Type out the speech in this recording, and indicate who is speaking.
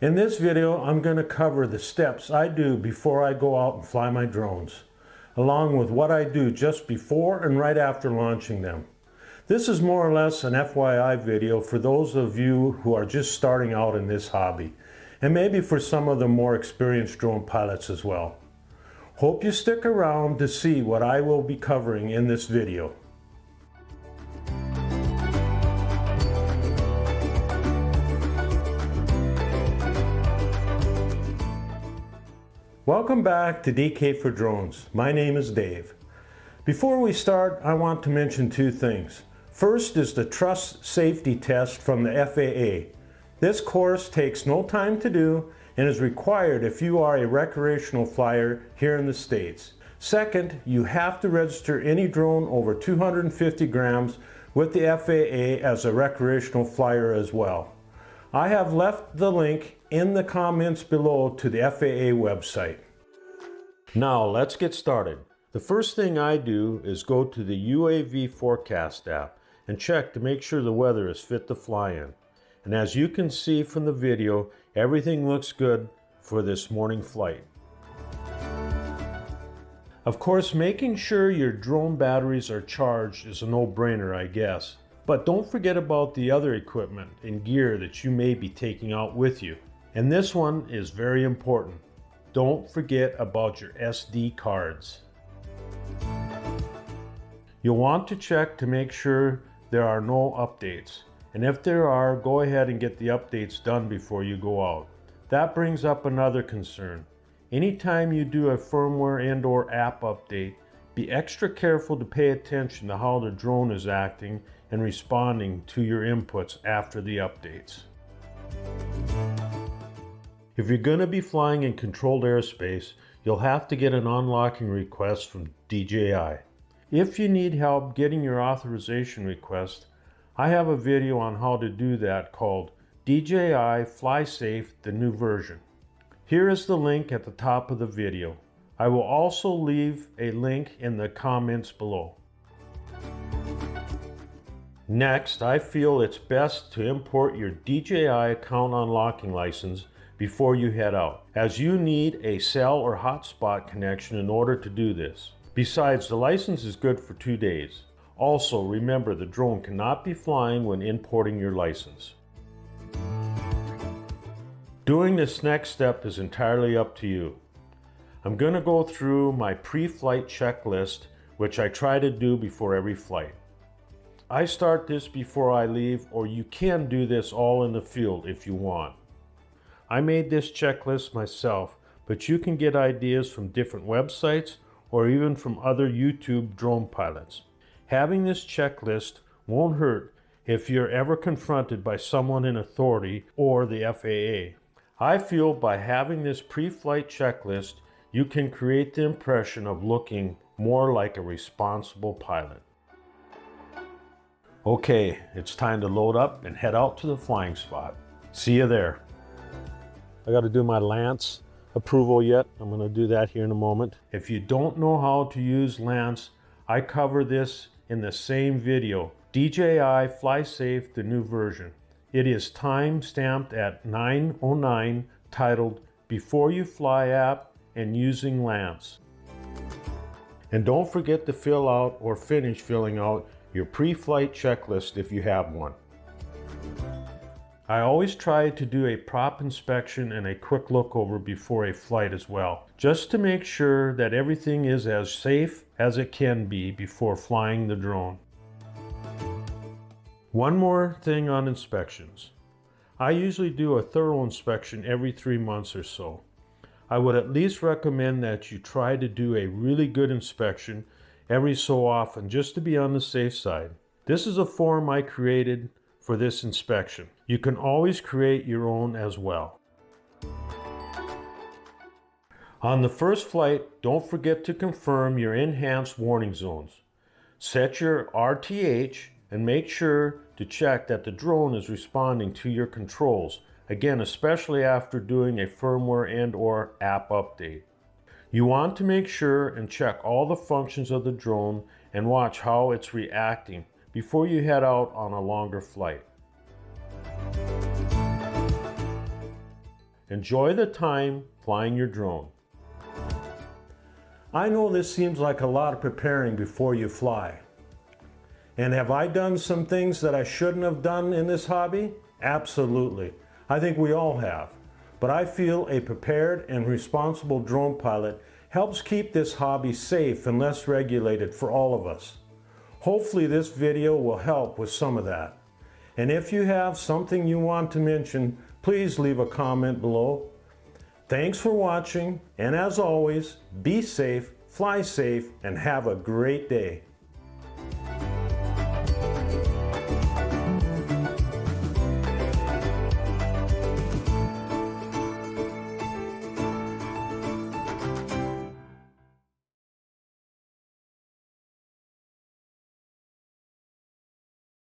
Speaker 1: In this video, I'm going to cover the steps I do before I go out and fly my drones, along with what I do just before and right after launching them. This is more or less an FYI video for those of you who are just starting out in this hobby, and maybe for some of the more experienced drone pilots as well. Hope you stick around to see what I will be covering in this video. Welcome back to DK for Drones. My name is Dave. Before we start, I want to mention two things. First is the Trust Safety Test from the FAA. This course takes no time to do and is required if you are a recreational flyer here in the States. Second, you have to register any drone over 250 grams with the FAA as a recreational flyer as well. I have left the link in the comments below to the FAA website. Now let's get started. The first thing I do is go to the UAV forecast app and check to make sure the weather is fit to fly in. And as you can see from the video, everything looks good for this morning flight. Of course, making sure your drone batteries are charged is a no-brainer, I guess. But don't forget about the other equipment and gear that you may be taking out with you. And this one is very important. Don't forget about your SD cards. You'll want to check to make sure there are no updates. And if there are, go ahead and get the updates done before you go out. That brings up another concern. Anytime you do a firmware and/or app update, be extra careful to pay attention to how the drone is acting and responding to your inputs after the updates. If you're going to be flying in controlled airspace, you'll have to get an unlocking request from DJI. If you need help getting your authorization request, I have a video on how to do that called DJI Fly Safe, the new version. Here is the link at the top of the video. I will also leave a link in the comments below. Next, I feel it's best to import your DJI account unlocking license before you head out, as you need a cell or hotspot connection in order to do this. Besides, the license is good for 2 days. Also, remember the drone cannot be flying when importing your license. Doing this next step is entirely up to you. I'm going to go through my pre-flight checklist, which I try to do before every flight. I start this before I leave, or you can do this all in the field if you want. I made this checklist myself, but you can get ideas from different websites or even from other YouTube drone pilots. Having this checklist won't hurt if you're ever confronted by someone in authority or the FAA. I feel by having this pre-flight checklist, you can create the impression of looking more like a responsible pilot. Okay, it's time to load up and head out to the flying spot. See you there. I got to do my LAANC approval yet. I'm going to do that here in a moment. If you don't know how to use LAANC, I cover this in the same video. DJI Fly Safe, the new version. It is time-stamped at 9:09, titled Before You Fly app and using LAANC. And don't forget to fill out or finish filling out your pre-flight checklist if you have one. I always try to do a prop inspection and a quick look over before a flight as well, just to make sure that everything is as safe as it can be before flying the drone. One more thing on inspections. I usually do a thorough inspection every 3 months or so. I would at least recommend that you try to do a really good inspection every so often just to be on the safe side. This is a form I created for this inspection. You can always create your own as well. On the first flight, don't forget to confirm your enhanced warning zones. Set your RTH and make sure to check that the drone is responding to your controls, again, especially after doing a firmware and/or app update. You want to make sure and check all the functions of the drone and watch how it's reacting before you head out on a longer flight. Enjoy the time flying your drone. I know this seems like a lot of preparing before you fly. And have I done some things that I shouldn't have done in this hobby? Absolutely. I think we all have. But I feel a prepared and responsible drone pilot helps keep this hobby safe and less regulated for all of us. Hopefully this video will help with some of that. And if you have something you want to mention, please leave a comment below. Thanks for watching, and as always, be safe, fly safe, and have a great day.